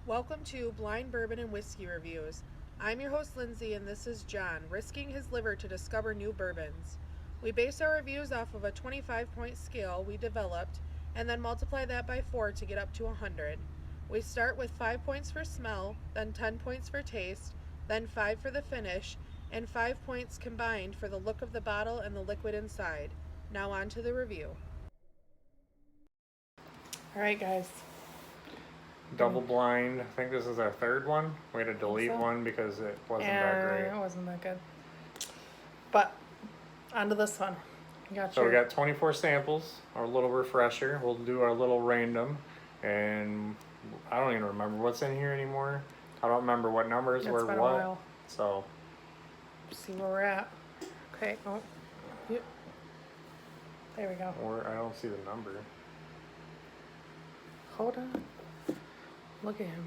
Welcome to Blind Bourbon and Whiskey Reviews. I'm your host Lindsay and this is John, risking his liver to discover new bourbons. We base our reviews off of a 25-point scale we developed and then multiply that by 4 to get up to 100. We start with 5 points for smell, then 10 points for taste, then 5 for the finish, and 5 points combined for the look of the bottle and the liquid inside. Now on to the review. Alright guys, Double blind. I think this is our third one. We had to delete one because it wasn't that great. It wasn't that good. But on to this one. So we got 24 samples, our little refresher. We'll do our little random, and I don't even remember what's in here anymore. I don't remember what numbers were what. While. So See where we're at. Okay. Oh. Yep. There we go. or I don't see the number. Hold on. Look at him.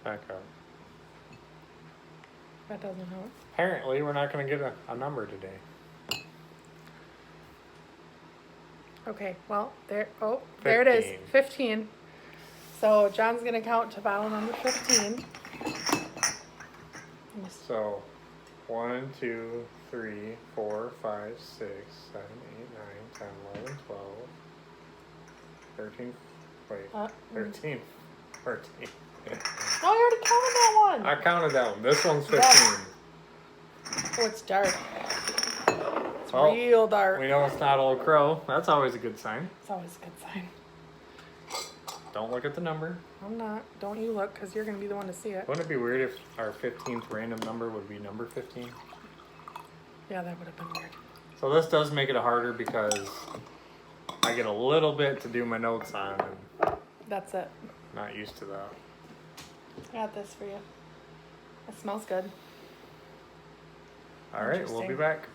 Back up. That doesn't help. Apparently, we're not going to get a number today. Okay, well, there. Oh, there it is. 15. So John's gonna count to bottle number 15. So 1, 2, 3, 4, 5, 6, 7, 8, 9, 10, 11, 12, 13. Wait, 13. 14. Oh, I already counted that one. I counted that one. This one's 15. Oh, it's dark. It's Well, real dark. We know it's not Old Crow. That's always a good sign. It's always a good sign. Don't look at the number. I'm not. Don't you look, because you're going to be the one to see it. Wouldn't it be weird if our 15th random number would be number 15? Yeah, that would have been weird. So this does make it harder because I get a little bit to do my notes on, and That's it. not used to that. I got this for you. It smells good. All right, we'll be Interesting. back.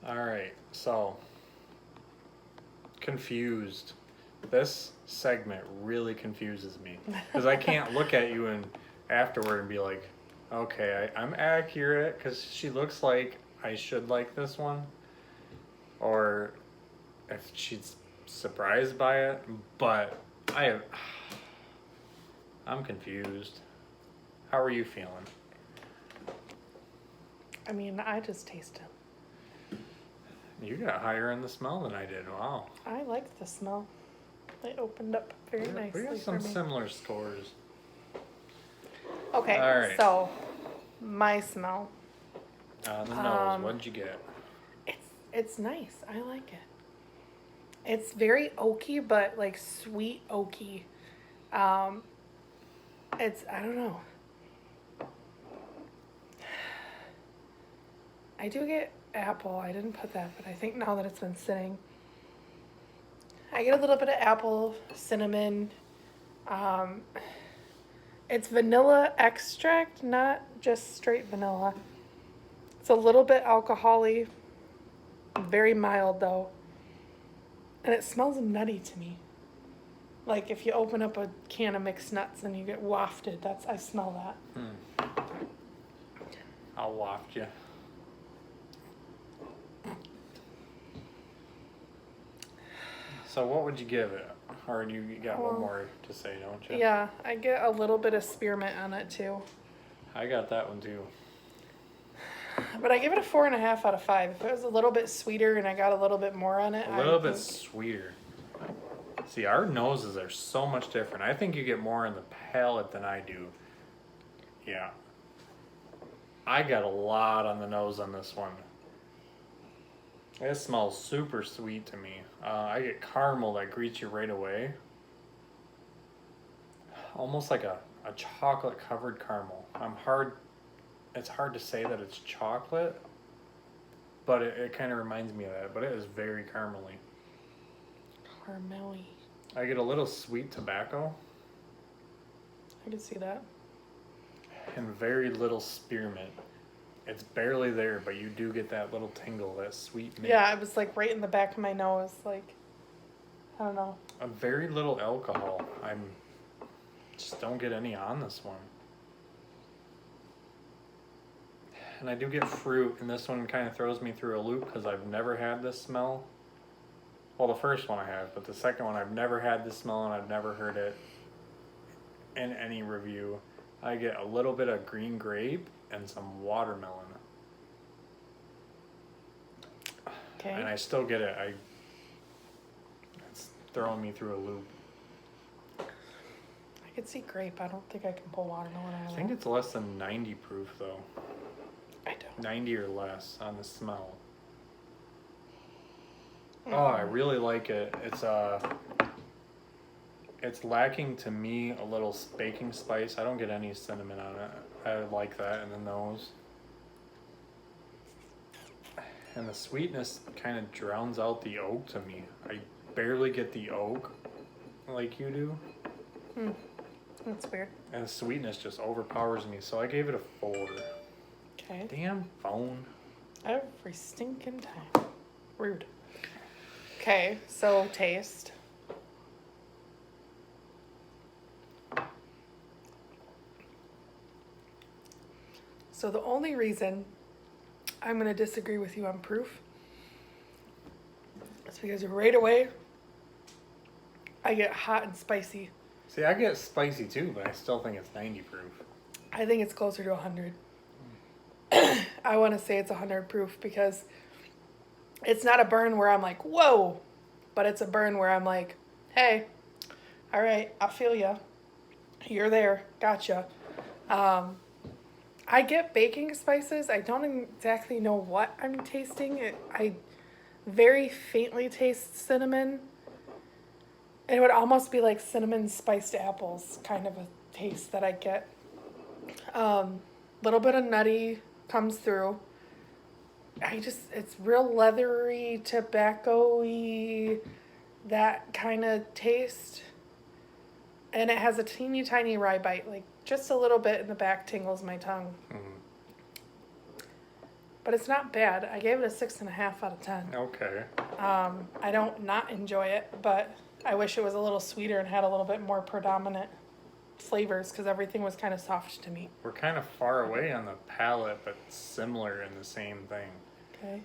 All right, so confused. This segment really confuses me because I can't look at you and afterward and be like, okay, I'm accurate because she looks like I should like this one, or if she's surprised by it, but I'm confused. How are you feeling? I mean, I just tasted. You got higher in the smell than I did. Wow. I like the smell. It opened up very nicely We have for some me. similar scores. Okay, All right. so my smell. The nose, what'd you get? It's nice. I like it. It's very oaky, but like sweet oaky. It's, I don't know. I do get apple. I didn't put that, but I think now that it's been sitting, I get a little bit of apple, cinnamon. It's vanilla extract, not just straight vanilla. It's a little bit alcohol-y, very mild though. And it smells nutty to me. Like if you open up a can of mixed nuts and you get wafted, I smell that. I'll waft you. So what would you give it? Or you got one more to say, don't you? Yeah, I get a little bit of spearmint on it too. I got that one too. But I give it a 4.5 out of 5. If it was a little bit sweeter and I got a little bit more on it, A little bit sweeter. See, our noses are so much different. I think you get more in the palate than I do. Yeah. I got a lot on the nose on this one. It smells super sweet to me. I get caramel that greets you right away. Almost like a chocolate covered caramel. It's hard to say that it's chocolate, but it kind of reminds me of that. But it is very caramely. Caramelly. I get a little sweet tobacco. I can see that. And very little spearmint. It's barely there, but you do get that little tingle, that sweet mint. Yeah, it was like right in the back of my nose, like, I don't know. A very little alcohol. Just don't get any on this one. And I do get fruit, and this one kind of throws me through a loop because I've never had this smell. Well, the first one I have, but the second one I've never had the smell and I've never heard it in any review. I get a little bit of green grape and some watermelon. Okay. And I still get it. It's throwing me through a loop. I could see grape. I don't think I can pull watermelon out I of think that. it's less than 90 proof though. I don't. 90 or less on the smell. Oh, I really like it. It's lacking to me a little baking spice. I don't get any cinnamon on it. I like that in the nose. And the sweetness kind of drowns out the oak to me. I barely get the oak like you do. That's weird. And the sweetness just overpowers me. So I gave it a 4. Okay. Damn phone. Every stinking time. Rude. Okay, so taste. So the only reason I'm going to disagree with you on proof is because right away I get hot and spicy. See, I get spicy too, but I still think it's 90 proof. I think it's closer to 100. I want to say it's 100 proof because it's not a burn where I'm like, whoa, but it's a burn where I'm like, hey, all right, I feel ya. You're there. Gotcha. I get baking spices. I don't exactly know what I'm tasting. I very faintly taste cinnamon. It would almost be like cinnamon spiced apples kind of a taste that I get. Little bit of nutty comes through. It's real leathery, tobacco-y, that kind of taste. And it has a teeny tiny rye bite, like just a little bit in the back tingles my tongue. But it's not bad. I gave it a 6.5 out of 10. Okay. I don't not enjoy it, but I wish it was a little sweeter and had a little bit more predominant flavors because everything was kind of soft to me. We're kind of far away on the palate, but similar in the same thing. Okay.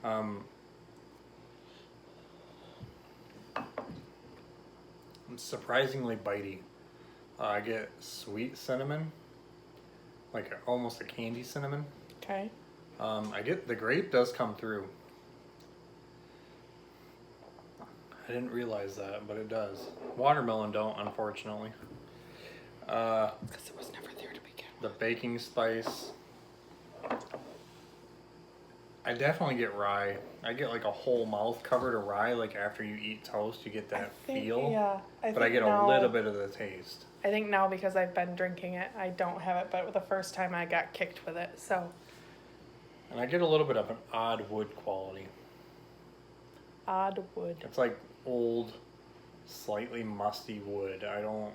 It's surprisingly bitey. I get sweet cinnamon, like almost a candy cinnamon. Okay. I get the grape does come through. I didn't realize that, but it does. Watermelon don't, unfortunately. Because it was never there to begin The with. baking spice. I definitely get rye. I get like a whole mouth covered of rye, like after you eat toast, you get that feel. Yeah. But I get a little bit of the taste. I think now because I've been drinking it, I don't have it, but the first time I got kicked with it, so. And I get a little bit of an odd wood quality. Odd wood. It's like old, slightly musty wood. I don't.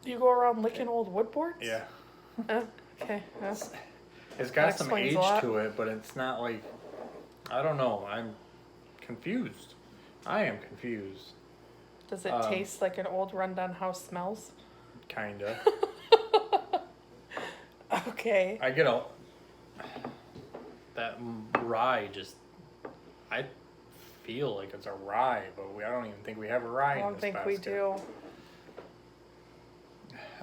You go around licking old wood boards? Yeah. Oh, okay. It's got That some explains age a lot. to it, but it's not like. I don't know. I'm confused. I am confused. Does it taste like an old rundown house smells? Kinda. Okay. I get that rye just. I feel like it's a rye, but I don't even think we have a rye. I in don't this think basket. we do.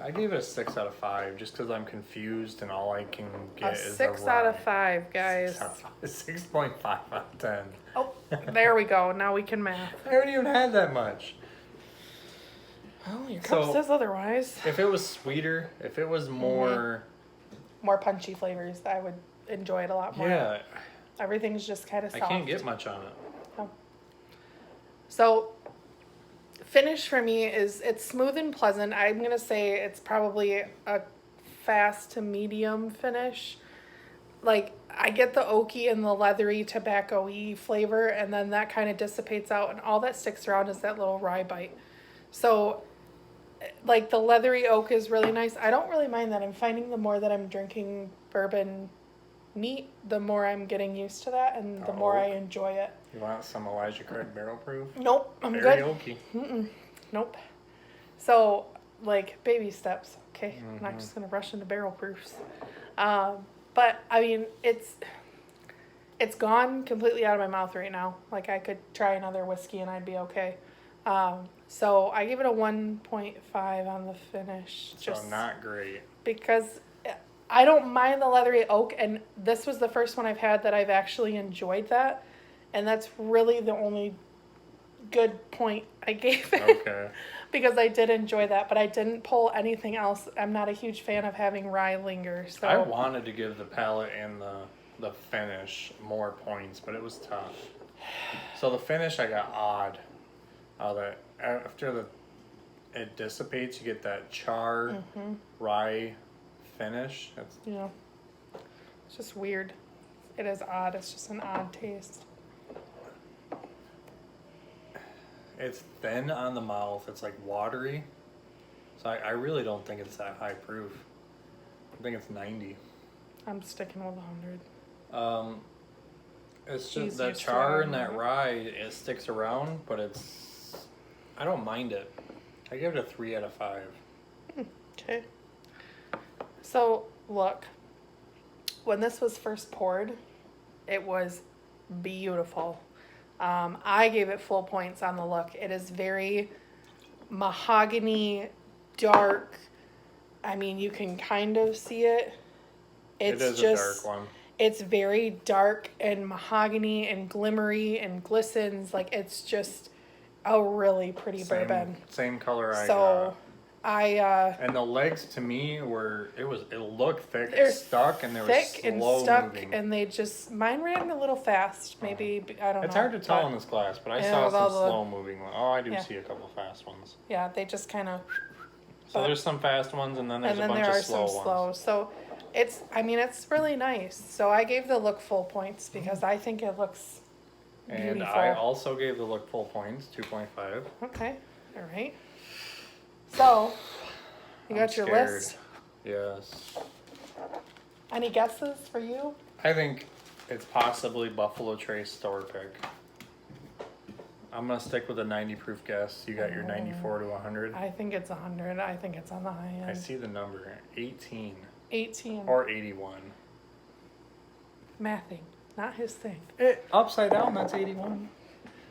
I gave it a 6 out of 5 just because I'm confused and all I can get A is 6 a rye. out of 5, guys. 6.5 out of 10. Oh, there we go. Now we can math. I haven't even had that much. Well, your cup So- says otherwise. If it was sweeter, if it was more, More punchy flavors, I would enjoy it a lot more. yeah, Everything's just kind of I soft. can't get much on it. So, finish for me is it's smooth and pleasant. I'm going to say it's probably a fast to medium finish. Like, I get the oaky and the leathery tobacco-y flavor, and then that kind of dissipates out, and all that sticks around is that little rye bite. So, like, the leathery oak is really nice. I don't really mind that. I'm finding the more that I'm drinking bourbon neat, the more I'm getting used to that, and the more I enjoy it. You want some Elijah Craig barrel proof? Nope, I'm Very good. oaky. Nope. So, like, baby steps, okay? I'm not just going to rush into barrel proofs. But, I mean, it's It's gone completely out of my mouth right now. Like I could try another whiskey and I'd be okay. So I give it a 1.5 on the finish. So not great. Because I don't mind the leathery oak, and this was the first one I've had that I've actually enjoyed that, and that's really the only good point I gave it. Okay. Because I did enjoy that, but I didn't pull anything else. I'm not a huge fan of having rye linger. So I wanted to give the palate and the finish more points, but it was tough. So the finish I got odd. That after it dissipates, you get that char rye finish. It's, it's just weird. It is odd. It's just an odd taste. it's thin on the mouth. It's like watery. So I really don't think it's that high proof. I think it's 90. I'm sticking with 100. It's just He's that used to char rye, and that right? rye, it sticks around, but I don't mind it. I give it a 3 out of 5. Okay. So, look. When this was first poured, it was beautiful. I gave it full points on the look. It is very mahogany, dark. I mean, you can kind of see it. It is a dark one. It's very dark and mahogany and glimmery and glistens. Like, it's just a really pretty bourbon. Same color I got. So, and the legs to me it looked thick, they're it stuck, and they were thick and slow stuck, moving. and they just, mine ran a little fast. Maybe, I don't know. It's hard to tell in this glass, but I Yeah, saw with some all the- slow moving ones. Oh, I do Yeah. see a couple fast ones. Yeah, they just kind of. So there's some fast ones, and then there's a bunch there of are slow some ones. slow. So it's really nice. So I gave the look full points because I think it looks And beautiful. I also gave the look full points, 2.5. Okay, all right. So you got your scared. list. Yes. Any guesses for you? I think it's possibly Buffalo Trace store pick. I'm gonna stick with a 90 proof guess. You got your 94 to 100. I think it's 100. I think it's on the high end. I see the number 18 18. or 81. Mathing, not his thing. Upside down, that's 81.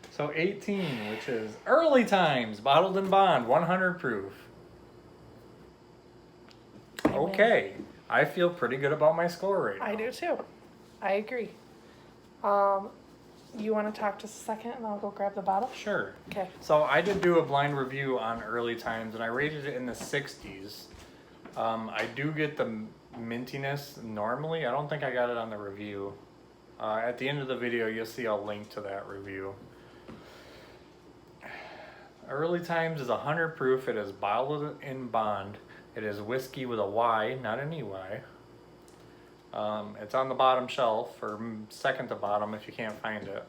So 18, which is Early Times, bottled in bond, 100 proof. Okay, I feel pretty good about my score right now. I do too. I agree. You want to talk just a second and I'll go grab the bottle? Sure. Okay. So I did do a blind review on Early Times, and I rated it in the 60s. I do get the mintiness normally. I don't think I got it on the review. At the end of the video, you'll see a link to that review. Early Times is 100 proof. It is bottled in bond. It is whiskey with a Y, not an EY. It's on the bottom shelf, or second to bottom if you can't find it.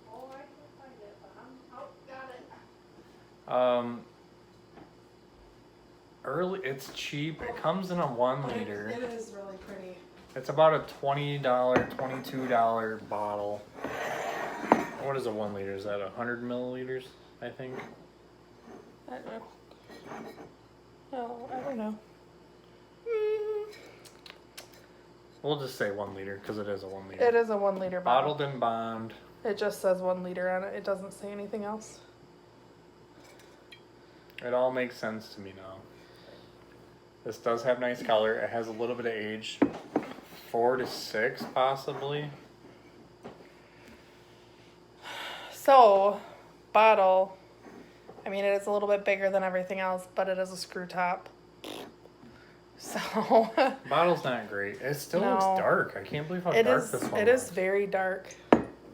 Oh, I can find it, but got it. It's cheap. It comes in a 1 liter. It is really pretty. It's about a $20, $22 bottle. What is a 1 liter? Is that 100 milliliters, I think? I don't know. No, I don't know. We'll just say 1 liter because it is a 1 liter. It is a 1 liter bottle. Bottled in bond. It just says 1 liter on it. It doesn't say anything else. It all makes sense to me now. This does have nice color. It has a little bit of age. 4 to 6 possibly. So, bottle. I mean, it is a little bit bigger than everything else, but it is a screw top. So. Bottle's not great. It still No. looks dark. I can't believe how It dark is. this one It is was. very dark.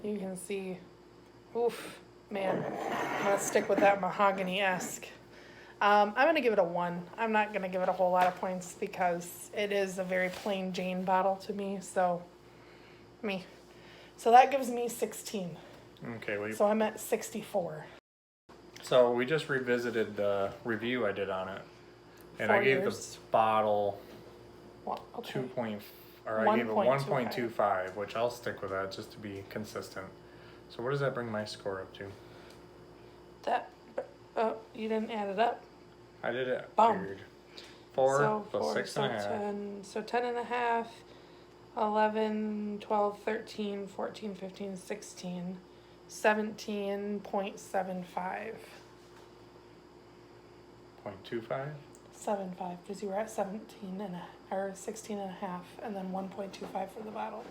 You can see. Oof, man. I'm gonna stick with that mahogany-esque. I'm gonna give it a 1. I'm not gonna give it a whole lot of points because it is a very plain Jane bottle to me. So that gives me 16. Okay, So I'm at 64. so we just revisited the review I did on it. And 4 I gave years. the bottle Well, okay. I gave it 1.25. 1.25, which I'll stick with that just to be consistent. So what does that bring my score up to? That. Oh, you didn't add it up. I did it Boom. weird. 4 so plus 4, 6 so and a half. 10. So 10 and a half. 11, 12, 13, 14, 15, 16, 17.75. 0.25? 75, because you were at 17 and or 16 and a half, and then 1.25 for the bottle.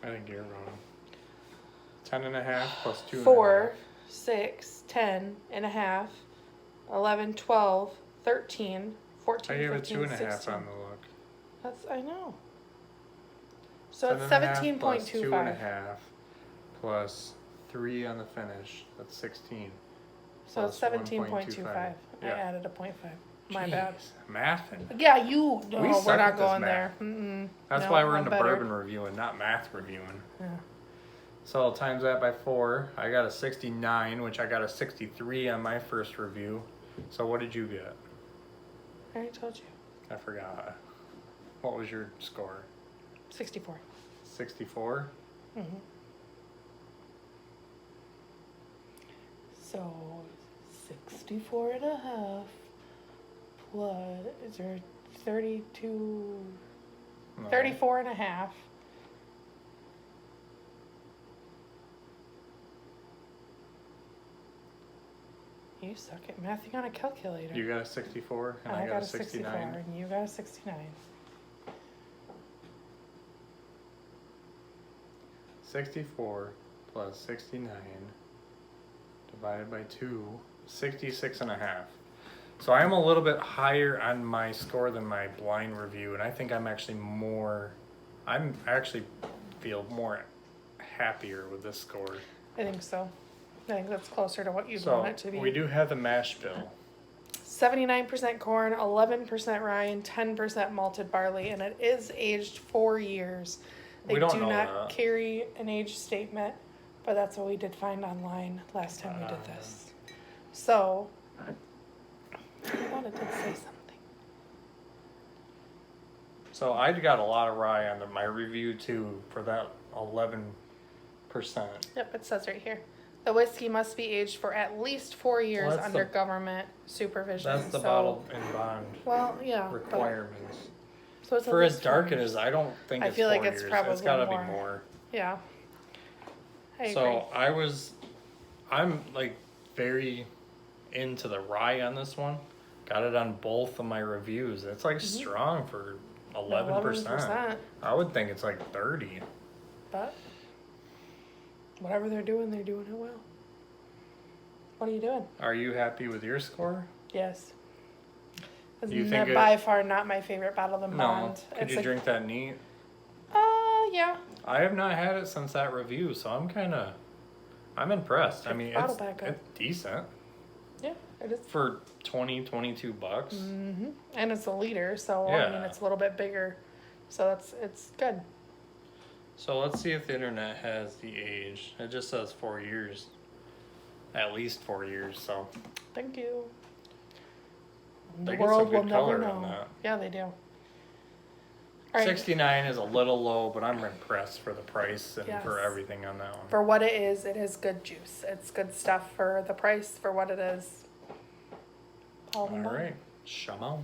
I think you're wrong. 10 and a half plus 2 4, 6, 10 and a half, 11, 12, 13, 14, I gave it 15, 2 and a half 16. on the look. That's, I know. So 10 it's and a half 17.25. plus 2 and a half plus 3 on the finish. That's 16. So it's plus 17.25. I Yeah. added a 0.5. My bad. Mathing. Yeah, you. No, We suck we're at not this going math. there. Mm-mm. That's No, why we're I'm into better. bourbon reviewing, not math reviewing. Yeah. So I'll times that by 4. I got a 69, which I got a 63 on my first review. So what did you get? I already told you. I forgot. What was your score? 64. 64? Mm-hmm. So 64 and a half plus, is there 32, No. 34 and a half. You suck at mathing on a calculator. You got a 64 and I got a 69. 64 and you got a 69. 64 plus 69 divided by 2, 66 and a half. So I am a little bit higher on my score than my blind review, and I think I'm actually feel more happier with this score. I think so. I think that's closer to what you So want it to be. we do have the mash bill. 79% corn, 11% rye, and 10% malted barley, and it is aged 4 years. They We don't do know not that. carry an age statement, but that's what we did find online last time we did this. So, I thought it did say something. So I got a lot of rye on my review too for that 11%. Yep, it says right here. The whiskey must be aged for at least 4 years Well, that's under the- government supervision. That's the So, bottle and bond well, yeah. but- requirements. So it's at For as least dark 4 it years. is, I don't think I it's feel 4 like it's years. probably It's gotta more. be more. Yeah. I agree. So I'm like very into the rye on this one. Got it on both of my reviews. It's like strong for 11%. 11%. I would think it's like 30. But whatever they're doing it well. What are you doing? Are you happy with your score? Yes. It's You think by far not my favorite bottle of the No. Bond. Could you drink that neat? Yeah. I have not had it since that review, so I'm impressed. I Pick mean, the bottle it's back up. decent Yeah, it is. for 22 bucks. Mm-hmm. And it's a liter, so I mean Yeah. it's a little bit bigger. So it's good. So let's see if the internet has the age. It just says 4 years. At least 4 years, so. Thank you. They The get some world will good never color know. on that. Yeah, they do. All right. 69 is a little low, but I'm impressed for the price and for Yes. everything on that one. For what it is good juice. It's good stuff for the price for what it is. All right, Shalom.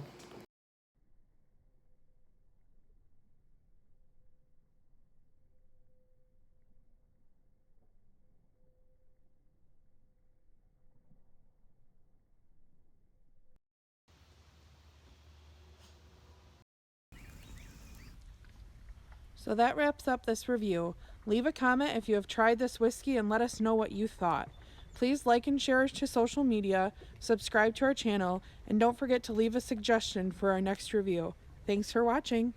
So that wraps up this review. Leave a comment if you have tried this whiskey and let us know what you thought. Please like and share us to social media, subscribe to our channel, and don't forget to leave a suggestion for our next review. Thanks for watching.